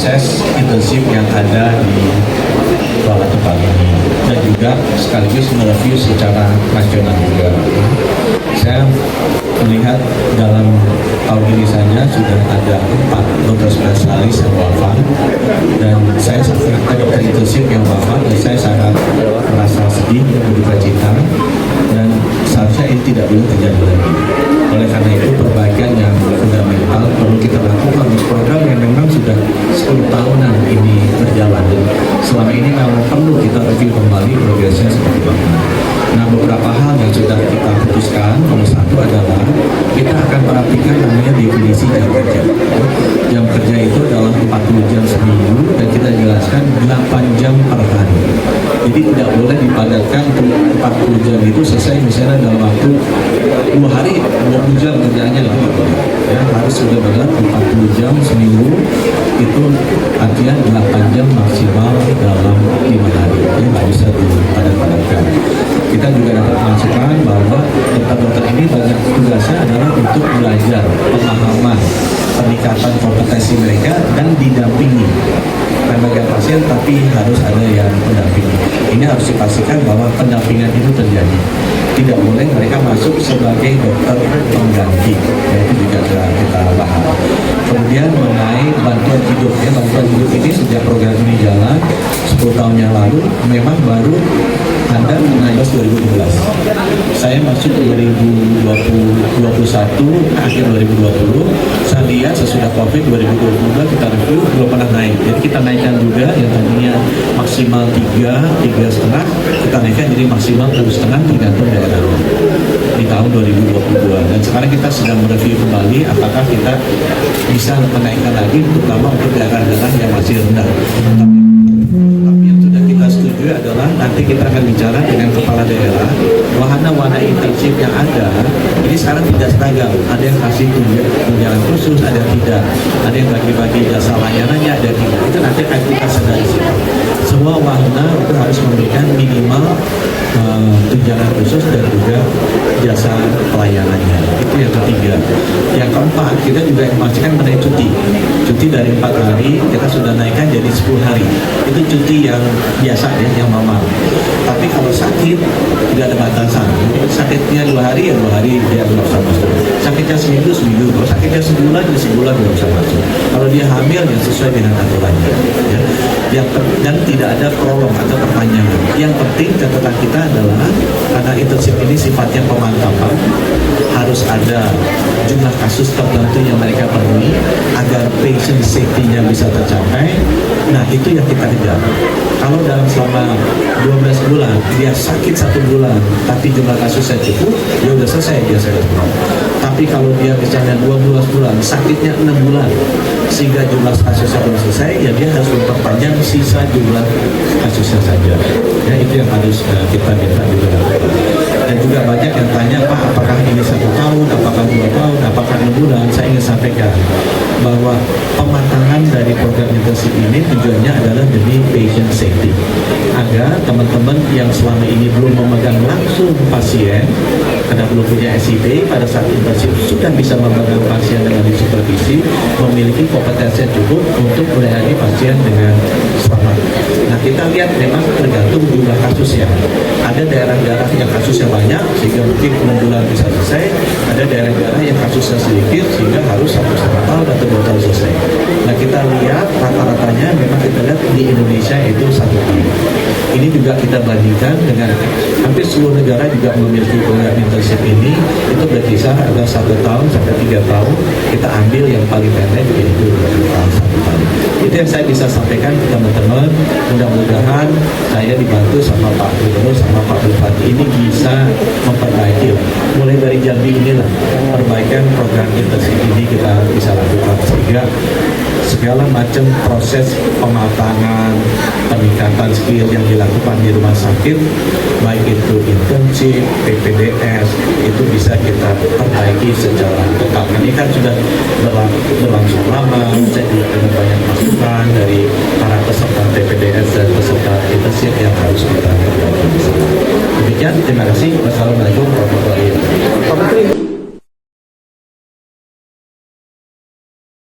proses intensif yang ada di Bawah Tempat ini, dan juga sekaligus mereview secara nasional juga. Saya melihat dalam tahun ini saja sudah ada 4 dokter spesialis yang wafat, dan saya sangat dokter intensif yang wafat, dan saya sangat merasa sedih dan berduka cita, dan seharusnya ini tidak boleh terjadi lagi. Oleh karena itu, perbaikan yang fundamental perlu kita lakukan di program yang memang sudah 10 tahunan ini berjalan. Selama ini memang perlu kita review kembali progresnya seperti apa. Nah, beberapa hal yang sudah kita putuskan, nomor satu adalah kita akan perhatikan namanya definisi jam kerja. Jam kerja itu adalah 40 jam seminggu, dan kita jelaskan 8 jam per hari. Jadi tidak boleh dipadatkan 40 jam itu selesai misalnya dalam waktu 2 hari, 20 jam kerjaannya lah. Ya, harus sudah benar 40 jam seminggu, itu artinya 8 jam maksimal dalam 5 hari. Ini nggak bisa dipadat-padatkan. Kita juga dapat masukan bahwa dokter-dokter ini banyak tugasnya adalah untuk belajar pemahaman, peningkatan kompetensi mereka, dan didampingi bagian pasien, tapi harus ada yang mendampingi. Ini harus dipastikan bahwa pendampingan itu terjadi. Tidak boleh mereka masuk sebagai dokter pengganti. Ya, itu juga sudah kita bahas. Kemudian mengenai bantuan hidup, ya, bantuan hidup ini sejak program ini jalan 10 tahun yang lalu memang baru ada 2012. Saya masuk 2021, akhir 2020. Saya lihat sesudah COVID 2022 kita review belum pernah naik. Jadi kita naikkan juga yang tadinya maksimal 3,5, kita naikkan jadi maksimal 2,5 tergantung daerah di tahun 2022. Dan sekarang kita sedang mereview kembali apakah kita bisa menaikkan lagi, terutama untuk daerah-daerah yang masih rendah. Tapi yang sudah kita setuju adalah nanti kita akan bicara dengan kepala daerah, wahana-wahana intensif yang ada ini sekarang tidak seragam. Ada yang kasih tunjangan khusus, ada yang tidak. Ada yang bagi-bagi jasa layanannya, ada yang tidak. Itu nanti akan kita sadari. Semua wahana itu harus memberikan minimal tunjangan khusus dan juga jasa pelayanannya. Itu yang ketiga. Yang keempat, kita juga memastikan mengenai cuti. Cuti dari 4 hari kita sudah naikkan jadi 10 hari. Itu cuti yang biasa ya, yang normal. Tapi kalau sakit tidak ada batasan. Sakitnya 2 hari ya 2 hari dia tidak usah masuk. Sakitnya seminggu seminggu. Kalau sakitnya sebulan ya sebulan tidak usah masuk. Kalau dia hamil ya sesuai dengan aturannya. Ya. Dan tidak ada prolong atau perpanjangan. Yang penting catatan kita adalah karena intensif ini sifatnya pemantapan, harus ada jumlah kasus tertentu yang mereka penuhi agar patient safety-nya bisa tercapai. Nah, itu yang kita kejar. Kalau dalam selama 12 bulan dia sakit 1 bulan tapi jumlah kasusnya cukup, ya udah selesai dia selesai. Tapi kalau dia misalnya 12 bulan sakitnya 6 bulan sehingga jumlah kasusnya belum selesai, ya dia harus memperpanjang sisa jumlah kasusnya saja. Ya, itu yang harus kita minta juga. Dan juga banyak yang tanya, Pak, apakah ini 1 tahun, apakah 2 tahun, apakah 6 bulan? Saya ingin sampaikan bahwa pematangan dari program intensif ini tujuannya adalah demi patient safety, agar teman-teman yang selama ini belum memegang langsung pasien karena belum punya SIP, pada saat intensif sudah bisa memegang pasien dengan disupervisi, memiliki kompetensi yang cukup untuk melayani pasien dengan selamat. Nah, kita lihat memang tergantung jumlah kasusnya. Ada daerah-daerah yang kasusnya banyak sehingga mungkin 6 bulan bisa selesai. Ada daerah-daerah yang kasusnya sedikit sehingga harus 1,5 tahun atau 2 tahun selesai. Nah, kita lihat rata-ratanya memang kita lihat di Indonesia itu 1 tahun. Ini juga kita bandingkan dengan hampir seluruh negara juga memiliki program intensif ini, itu berkisar ada 1 tahun sampai 3 tahun. Kita ambil yang paling pendek yaitu 2 tahun 1 tahun. Itu yang saya bisa sampaikan ke teman-teman. Mudah-mudahan saya dibantu sama Pak Gubernur sama Pak Bupati ini bisa memperbaiki mulai dari Jambi inilah perbaikan program intensif ini kita bisa lakukan sehingga segala macam proses pematangan, peningkatan skill yang dilakukan di rumah sakit, baik itu intensif, PPDS, itu bisa kita perbaiki secara total. Ini kan sudah berlangsung lama, jadi dengan banyak masukan dari para peserta PPDS dan peserta intensif yang harus kita perbaiki. Demikian, terima kasih. Wassalamualaikum warahmatullahi wabarakatuh.